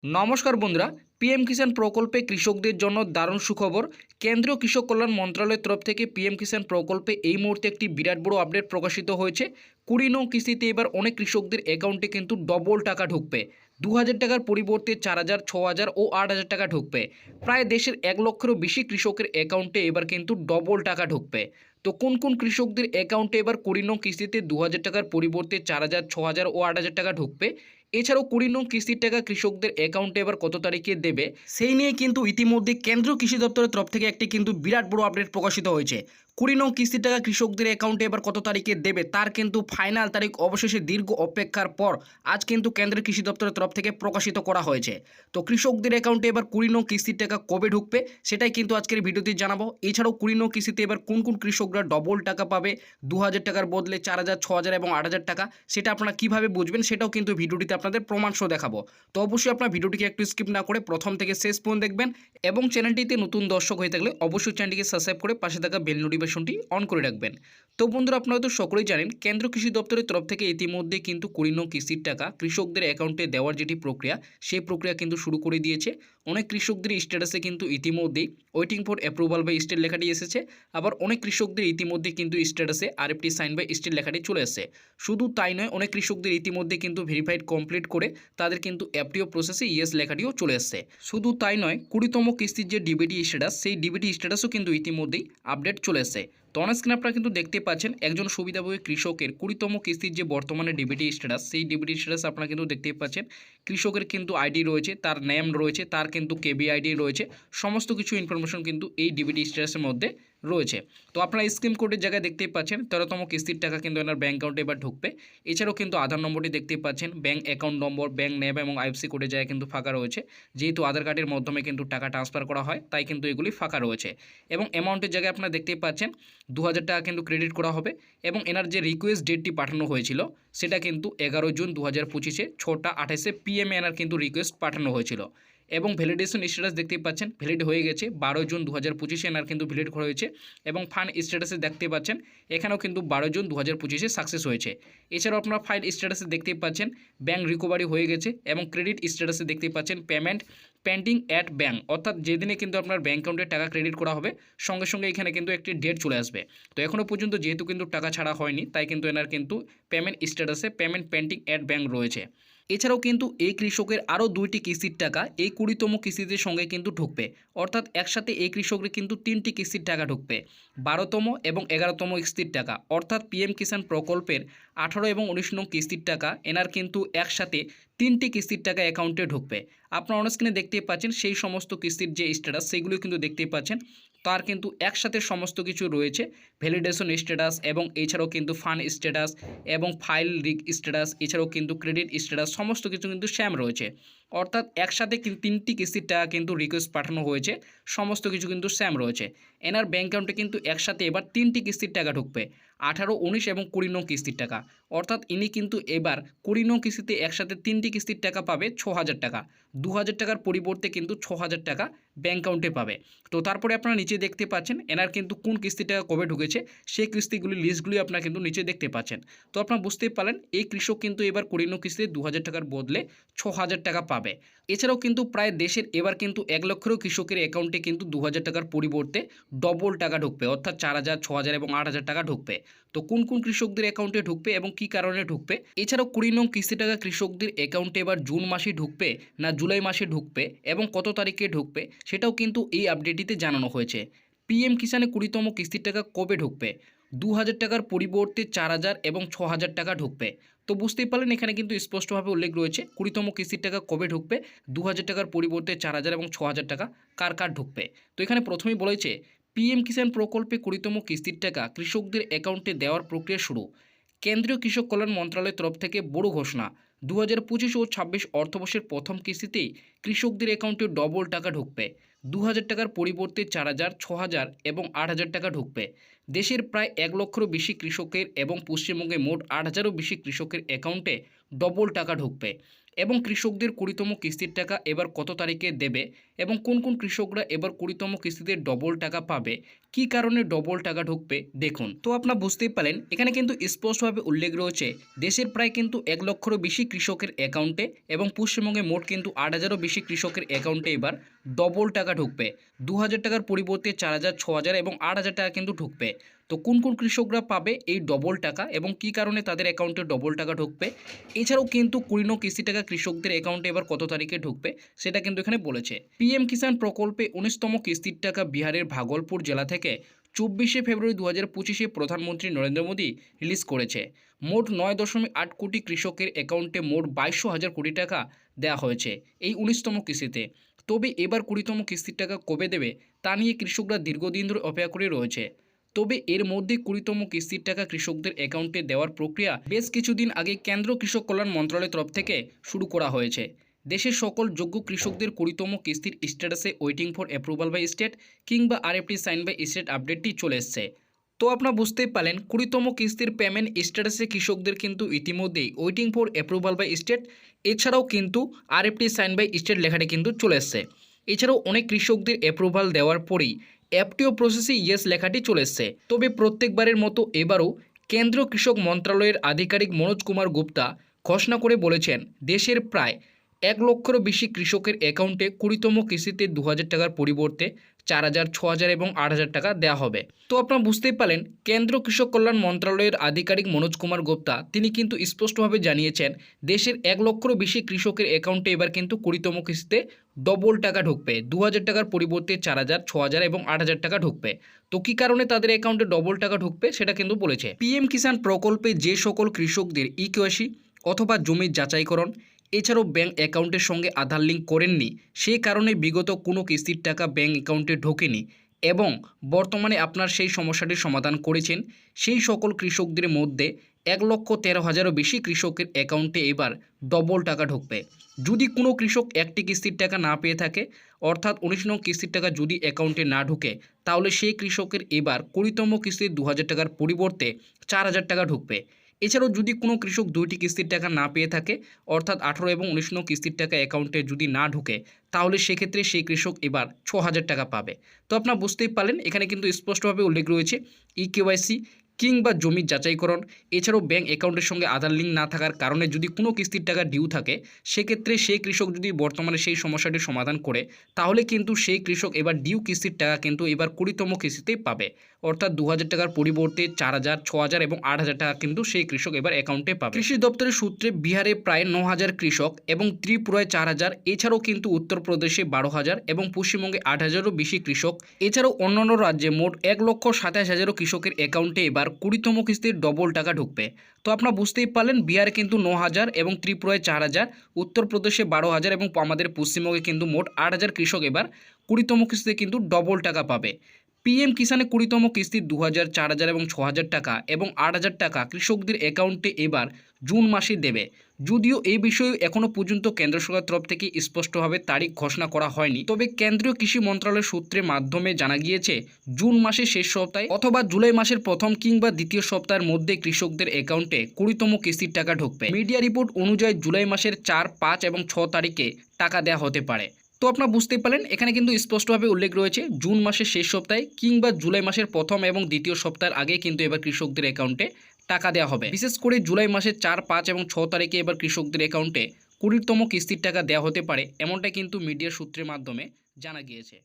নমস্কার বন্ধুরা, পিএম কিষাণ প্রকল্পে কৃষকদের জন্য দারুণ সুখবর। কেন্দ্রীয় কৃষক কল্যাণ মন্ত্রণালয়ের তরফ থেকে পিএম কিষাণ প্রকল্পে এই মুহূর্তে একটি বিরাট বড় আপডেট প্রকাশিত হয়েছে। 20 নং কিস্তিতে এবার অনেক কৃষকদের অ্যাকাউন্টে কিন্তু ডবল টাকা ঢুকবে। 2000 টাকার পরিবর্তে 4000, 6000 ও 8000 টাকা ঢুকবে। প্রায় দেশের 1 লক্ষেরও বেশি কৃষকের অ্যাকাউন্টে এবার কিন্তু ডবল টাকা ঢুকবে। তো কোন কোন কৃষকদের অ্যাকাউন্টে এবার 20 নং কিস্তিতে 2000 টাকার পরিবর্তে 4000, 6000 ও 8000 টাকা ঢুকবে, এছাড়াও 20 নং কিস্তির টাকা কৃষকদের অ্যাকাউন্টে এবার কত তারিখে দেবে, সেই নিয়ে কিন্তু ইতিমধ্যে কেন্দ্রীয় কৃষি দপ্তরের তরফ থেকে একটি কিন্তু বিরাট বড় আপডেট প্রকাশিত হয়েছে। 20 নং কিস্তির টাকা কৃষকদের অ্যাকাউন্টে এবার কত তারিখে দেবে তার কিন্তু ফাইনাল তারিখ অবশেষে দীর্ঘ অপেক্ষার পর আজ কিন্তু কেন্দ্রীয় কৃষি দপ্তরের তরফ থেকে প্রকাশিত করা হয়েছে। তো কৃষকদের অ্যাকাউন্টে এবার 20 নং কিস্তির টাকা কবে ঢুকবে সেটাই কিন্তু আজকের ভিডিওতে জানাবো। এছাড়াও 20 নং কিস্তিতে এবার কোন কোন কৃষকরা ডবল টাকা পাবে, 2000 টাকার বদলে 4000, 6000 এবং 8000 টাকা, সেটা আপনারা কিভাবে বুঝবেন সেটাও কিন্তু ভিডিওটিতে আপনাদের প্রমাণ সহ দেখাবো। তো অবশ্যই আপনার ভিডিওটিকে একটু স্কিপ না করে প্রথম থেকে শেষ পর্যন্ত দেখবেন এবং চ্যানেলটিতে নতুন দর্শক হয়ে থাকলে অবশ্যই চ্যানেলটিকে সাবস্ক্রাইব করে পাশে থাকা বেল নোটিফিকেশনটি অন করে রাখবেন। তো বন্ধুরা, আপনারা তো সকলেই জানেন কেন্দ্র কৃষি দপ্তরের তরফ থেকে ইতিমধ্যে কিন্তু 20 নং কিস্তির টাকা কৃষকদের অ্যাকাউন্টে দেওয়ার যেটি প্রক্রিয়া, সেই প্রক্রিয়া কিন্তু শুরু করে দিয়েছে। অনেক কৃষকদের স্ট্যাটাসে কিন্তু ইতিমধ্যেই waiting for approval by state লেখাটি এসেছে। আবার অনেক কৃষকদের ইতিমধ্যে কিন্তু স্ট্যাটাসে আরএফটি সাইন বাই স্টেট লেখাটি চলে আসছে। শুধু তাই নয়, অনেক কৃষকদের ইতিমধ্যে কিন্তু ভেরিফাইড কমপ্লিট করে তাদের কিন্তু এফটিও প্রসেসে ইয়েস লেখাটিও চলে আসছে। শুধু তাই নয়, 20তম কিস্তির যে ডিবিটি স্ট্যাটাস, সেই ডিবিটি স্ট্যাটাসও কিন্তু ইতিমধ্যেই আপডেট চলে আসছে। তো অনস্ক্রিনে আপনারা কিন্তু দেখতে পাচ্ছেন একজন সুবিধাভোগী কৃষকের 20তম কিস্তির যে বর্তমানে ডিবিটি স্ট্যাটাস, সেই ডিবিটি স্ট্যাটাস আপনারা কিন্তু দেখতেই পাচ্ছেন। কৃষকের কিন্তু আইডি রয়েছে, তার নেম রয়েছে, তার কিন্তু কেবি আইডি রয়েছে, সমস্ত কিছু ইনফরমেশন কিন্তু এই ডিবিটি স্ট্যাটাসের মধ্যে রয়েছে। তো আপনারা স্কিম কোডের জায়গায় দেখতেই পাচ্ছেন 13তম কিস্তির টাকা কিন্তু এনার ব্যাঙ্ক অ্যাকাউন্টে এবার ঢুকবে। এছাড়াও কিন্তু আধার নম্বরটি দেখতেই পাচ্ছেন, bank account number, bank name এবং আইএফসি কোডের জায়গায় কিন্তু ফাঁকা রয়েছে। যেহেতু আধার কার্ডের মাধ্যমে কিন্তু টাকা ট্রান্সফার করা হয়, তাই কিন্তু এগুলি ফাঁকা রয়েছে। এবং অ্যামাউন্টের জায়গায় আপনারা দেখতেই পাচ্ছেন 2000 টাকা কিন্তু ক্রেডিট করা হবে। এবং এনার যে রিকোয়েস্ট ডেটটি পাঠানো হয়েছিল সেটা কিন্তু 11 জুন 2025 6টা 28 PM এনার কিন্তু রিকোয়েস্ট পাঠানো হয়েছিল। এবং ভ্যালিডেশন স্ট্যাটাস দেখতেই পাচ্ছেন ভ্যালিড হয়ে গেছে, 12 জুন 2025 এনার কিন্তু ভ্যালিড করা হয়েছে। এবং ফান্ড স্ট্যাটাসে দেখতে পাচ্ছেন এখানেও কিন্তু 12 জুন 2025 সাকসেস হয়েছে। এছাড়াও আপনারা ফাইল স্ট্যাটাসে দেখতেই পাচ্ছেন ব্যাঙ্ক রিকভারি হয়ে গেছে। এবং ক্রেডিট স্ট্যাটাসে দেখতেই পাচ্ছেন পেমেন্ট পেন্ডিং অ্যাট ব্যাঙ্ক, অর্থাৎ যেদিনে কিন্তু আপনার ব্যাঙ্ক অ্যাকাউন্টে টাকা ক্রেডিট করা হবে সঙ্গে সঙ্গে এখানে কিন্তু একটি ডেট চলে আসবে। তো এখনও পর্যন্ত যেহেতু কিন্তু টাকা ছাড়া হয়নি, তাই কিন্তু এনার কিন্তু পেমেন্ট স্ট্যাটাসে পেমেন্ট পেন্ডিং অ্যাট ব্যাঙ্ক রয়েছে। এছাড়াও কিন্তু এই কৃষকের আরও 2টি কিস্তির টাকা এই 20তম কিস্তির সঙ্গে কিন্তু ঢুকবে, অর্থাৎ একসাথে এই কৃষকের কিন্তু 3টি কিস্তির টাকা ঢুকবে। 12তম এবং 11তম কিস্তির টাকা, অর্থাৎ পিএম কিষাণ প্রকল্পের 18 এবং 19 নং কিস্তির টাকা এনার কিন্তু একসাথে 3টি কিস্তির টাকা অ্যাকাউন্টে ঢুকবে। আপনারা অনস্ক্রিনে দেখতেই পাচ্ছেন সেই সমস্ত কিস্তির যে স্ট্যাটাস সেগুলো কিন্তু দেখতেই পাচ্ছেন, তার কিন্তু একসাথে সমস্ত কিছু রয়েছে। ভ্যালিডেশন স্ট্যাটাস এবং এছাড়াও কিন্তু ফান্ড স্ট্যাটাস এবং ফাইল স্ট্যাটাস, এছাড়াও কিন্তু ক্রেডিট স্ট্যাটাস, সমস্ত কিছু কিন্তু সেম রয়েছে। অর্থাৎ একসাথে 3টি কিস্তির টাকা কিন্তু রিকোয়েস্ট পাঠানো হয়েছে, সমস্ত কিছু কিন্তু সেম রয়েছে। এনার ব্যাঙ্ক অ্যাকাউন্টে কিন্তু একসাথে এবার 3টি কিস্তির টাকা ঢুকবে, 18, 19 এবং 20 নং কিস্তির টাকা। অর্থাৎ ইনি কিন্তু এবার 20 নং কিস্তিতে একসাথে 3টি কিস্তির টাকা পাবে 6000 টাকা। 2000 টাকার পরিবর্তে কিন্তু 6000 টাকা ব্যাঙ্ক অ্যাকাউন্টে পাবে। তো তারপরে আপনারা নিচে দেখতে পাচ্ছেন এনার কিন্তু কোন কিস্তি টাকা কবে ঢুকেছে সেই কিস্তিগুলির লিস্টগুলি আপনারা কিন্তু নিচে দেখতে পাচ্ছেন। তো আপনারা বুঝতেই পারলেন এই কৃষক কিন্তু এবার 20 নং কিস্তিতে 2000 টাকার বদলে 6000 টাকা পাবে। এছাড়াও কিন্তু প্রায় দেশের এবার কিন্তু 1 লক্ষেরও কৃষকের অ্যাকাউন্টে কিন্তু 2000 টাকার পরিবর্তে ডবল টাকা ঢুকবে, অর্থাৎ 4000, 6000 এবং 8000 টাকা ঢুকবে। তো কোন কোন কৃষকদের অ্যাকাউন্টে ঢুকবে এবং কি কারণে ঢুকবে, এছাড়াও 20 নং কিস্তি টাকা কৃষকদের অ্যাকাউন্টে এবার জুন মাসে ঢুকবে না জুলাই মাসে ঢুকবে এবং কত তারিখে ঢুকবে সেটাও কিন্তু এই আপডেটটিতে জানানো হয়েছে। পিএম কিষাণে 20তম কিস্তির টাকা কবে ঢুকবে, 2000 টাকার পরিবর্তে 4000 এবং 6000 টাকা ঢুকবে। তো বুঝতেই পারলেন এখানে কিন্তু স্পষ্টভাবে উল্লেখ রয়েছে 20তম কিস্তির টাকা কবে ঢুকবে, 2000 টাকার পরিবর্তে 4000 এবং 6000 টাকা কার কার ঢুকবে। তো এখানে প্রথমেই বলেছে পিএম কিষাণ প্রকল্পে 20তম কিস্তির টাকা কৃষকদের অ্যাকাউন্টে দেওয়ার প্রক্রিয়া শুরু। কেন্দ্রীয় কৃষক কল্যাণ মন্ত্রণালয়ের তরফ থেকে বড় ঘোষণা, 2025 ও 26 অর্থবর্ষের প্রথম কিস্তিতেই কৃষকদের অ্যাকাউন্টে ডবল টাকা ঢুকবে। 2000 টাকার পরিবর্তে 4000, 6000 এবং 8000 টাকা ঢুকবে। দেশের প্রায় 1 লক্ষেরও বেশি কৃষকের এবং পশ্চিমবঙ্গে মোট 8000-এরও বেশি কৃষকের অ্যাকাউন্টে ডবল টাকা ঢুকবে। এবং কৃষকদের 20তম কিস্তির টাকা এবার কত তারিখে দেবে এবং কোন কোন কৃষকরা এবার 20তম কিস্তিতে ডবল টাকা পাবে, কি কারণে ডবল টাকা ঢুকবে দেখুন। তো আপনারা বুঝতেই পারলেন এখানে কিন্তু স্পষ্টভাবে উল্লেখ রয়েছে দেশের প্রায় কিন্তু 1 লক্ষেরও বেশি কৃষকের অ্যাকাউন্টে এবং পশ্চিমবঙ্গে মোট কিন্তু 8,000-এরও বেশি কৃষকের অ্যাকাউন্টে এবার ডবল টাকা ঢুকবে। 2,000 টাকার পরিবর্তে 4,000, 6,000 এবং 8,000 টাকা কিন্তু ঢুকবে। তো কোন কোন কৃষকরা পাবে এই ডবল টাকা এবং কি কারণে তাদের অ্যাকাউন্টে ডবল টাকা ঢুকবে, এছাড়াও কিন্তু 20 কিস্তি টাকা কৃষকদের অ্যাকাউন্টে এবার কত তারিখে ঢুকবে সেটা কিন্তু এখানে বলেছে। পিএম কিষাণ প্রকল্পে 19তম কিস্তির টাকা বিহারের ভাগলপুর জেলা থেকে 24শে ফেব্রুয়ারি 2025-এ প্রধানমন্ত্রী নরেন্দ্র মোদী রিলিজ করেছে। মোট 9.8 কোটি কৃষকের অ্যাকাউন্টে মোট 22,000 কোটি টাকা দেওয়া হয়েছে এই 19তম কিস্তিতে। তবে এবার 20তম কিস্তির টাকা কবে দেবে তা নিয়ে কৃষকরা দীর্ঘদিন ধরে অপেক্ষা করে রয়েছে। তবে এর মধ্যে 20তম কিস্তির টাকা কৃষকদের অ্যাকাউন্টে দেওয়ার প্রক্রিয়া বেশ কিছুদিন আগে কেন্দ্র কৃষক কল্যাণ মন্ত্রণালয়ের তরফ থেকে শুরু করা হয়েছে। দেশের সকল যোগ্য কৃষকদের 20তম কিস্তির স্ট্যাটাসে waiting for approval by state কিংবা আরএফটি সাইন বাই স্টেট আপডেটটি চলে এসছে। তো আপনারা বুঝতেই পারলেন 20তম কিস্তির পেমেন্ট স্ট্যাটাসে কৃষকদের কিন্তু ইতিমধ্যেই waiting for approval by state এছাড়াও কিন্তু আরএফটি সাইন বাই স্টেট লেখাটি কিন্তু চলে এসছে। এছাড়াও অনেক কৃষকদের অ্যাপ্রুভাল দেওয়ার পরেই এফটিও প্রসেসে ইয়েস লেখাটি চলে এসছে। তবে প্রত্যেকবারের মতো এবারও কেন্দ্রীয় কৃষক মন্ত্রণালয়ের আধিকারিক মনোজ কুমার গুপ্তা ঘোষণা করে বলেছেন দেশের প্রায় 1 লক্ষেরও বেশি কৃষকের অ্যাকাউন্টে 20তম কিস্তিতে 2,000 টাকার পরিবর্তে 4,000, 6,000 এবং 8,000 টাকা দেওয়া হবে। তো আপনারা বুঝতেই পারলেন কেন্দ্র কৃষক কল্যাণ মন্ত্রণালয়ের আধিকারিক মনোজ কুমার গুপ্তা তিনি কিন্তু স্পষ্টভাবে জানিয়েছেন দেশের 1 লক্ষেরও বেশি কৃষকের অ্যাকাউন্টে এবার কিন্তু 20তম কিস্তিতে ডবল টাকা ঢুকবে। 2,000 টাকার পরিবর্তে 4,000, 6,000 এবং 8,000 টাকা ঢুকবে। তো কী কারণে তাদের অ্যাকাউন্টে ডবল টাকা ঢুকবে সেটা কিন্তু বলেছে। পিএম কিষাণ প্রকল্পে যে সকল কৃষকদের ইকেওয়াইসি অথবা জমির যাচাইকরণ এছাড়াও ব্যাঙ্ক অ্যাকাউন্টের সঙ্গে আধার লিঙ্ক করেননি, সেই কারণে বিগত কোনো কিস্তির টাকা ব্যাঙ্ক অ্যাকাউন্টে ঢোকেনি এবং বর্তমানে আপনার সেই সমস্যাটির সমাধান করেছেন, সেই সকল কৃষকদের মধ্যে 1,13,000-এরও বেশি কৃষকের অ্যাকাউন্টে এবার ডবল টাকা ঢুকবে। যদি কোনো কৃষক একটি কিস্তির টাকা না পেয়ে থাকে অর্থাৎ 19 নং কিস্তির টাকা যদি অ্যাকাউন্টে না ঢুকে তাহলে সেই কৃষকের এবার 20তম কিস্তির 2,000 টাকার পরিবর্তে 4,000 টাকা ঢুকবে। এছাড়াও যদি কোনো কৃষক 2টি কিস্তির টাকা না পেয়ে থাকে অর্থাৎ 18 এবং 19 নং কিস্তির টাকা অ্যাকাউন্টে যদি না ঢুকে তাহলে সেক্ষেত্রে সেই কৃষক এবার 6,000 টাকা পাবে। তো আপনারা বুঝতেই পারলেন এখানে কিন্তু স্পষ্টভাবে উল্লেখ রয়েছে ইকেওয়াইসি কিংবা জমির যাচাইকরণ এছাড়াও ব্যাঙ্ক অ্যাকাউন্টের সঙ্গে আধার লিঙ্ক না থাকার কারণে যদি কোনো কিস্তির টাকা ডিউ থাকে সেক্ষেত্রে সেই কৃষক যদি বর্তমানে সেই সমস্যাটির সমাধান করে তাহলে কিন্তু সেই কৃষক এবার ডিউ কিস্তির টাকা কিন্তু এবার 20তম কিস্তিতেই পাবে অর্থাৎ 2,000 টাকার পরিবর্তে 4,000, 6,000 এবং 8,000 টাকা কিন্তু সেই কৃষক এবার অ্যাকাউন্টে পাবে। কৃষি দপ্তরের সূত্রে বিহারে প্রায় 9,000 কৃষক এবং ত্রিপুরায় 4,000 এছাড়াও কিন্তু উত্তরপ্রদেশে 12,000 এবং পশ্চিমবঙ্গে 8,000-এরও বেশি কৃষক এছাড়াও অন্যান্য রাজ্যে মোট 1,27,000 কৃষকের অ্যাকাউন্টে এবার 20তম কিস্তির ডবল টাকা ঢুকবে। তো আপনারা বুঝতেই পারলেন বিহারে কিন্তু 9,000 এবং ত্রিপুরায় 4,000, উত্তরপ্রদেশে 12,000 এবং আমাদের পশ্চিমবঙ্গে কিন্তু মোট 8,000 কৃষক এবার 20তম কিস্তিতে কিন্তু ডবল টাকা পাবে। পিএম কিষাণে 20তম কিস্তির 2,000, 4,000 এবং 6,000 টাকা এবং 8,000 টাকা কৃষকদের অ্যাকাউন্টে এবার জুন মাসে দেবে। যদিও এই বিষয়ে এখনও পর্যন্ত কেন্দ্র সরকারের তরফ থেকে স্পষ্টভাবে তারিখ ঘোষণা করা হয়নি, তবে কেন্দ্রীয় কৃষি মন্ত্রণালয়ের সূত্রের মাধ্যমে জানা গিয়েছে জুন মাসের শেষ সপ্তাহে অথবা জুলাই মাসের প্রথম কিংবা দ্বিতীয় সপ্তাহের মধ্যে কৃষকদের অ্যাকাউন্টে 20তম কিস্তির টাকা ঢুকবে। মিডিয়া রিপোর্ট অনুযায়ী জুলাই মাসের 4, 5 এবং 6 তারিখে টাকা দেওয়া হতে পারে। তো আপনারা বুঝতেই পারলেন এখানে কিন্তু স্পষ্টভাবে উল্লেখ রয়েছে জুন মাসের শেষ সপ্তাহে কিংবা জুলাই মাসের প্রথম এবং দ্বিতীয় সপ্তাহের আগে কিন্তু এবার কৃষকদের অ্যাকাউন্টে টাকা দেওয়া হবে। বিশেষ করে জুলাই মাসের 4, 5 এবং 6 তারিখে এবার কৃষকদের অ্যাকাউন্টে 20তম কিস্তির টাকা দেওয়া হতে পারে, এমনটা কিন্তু মিডিয়ার সূত্রের মাধ্যমে জানা গিয়েছে।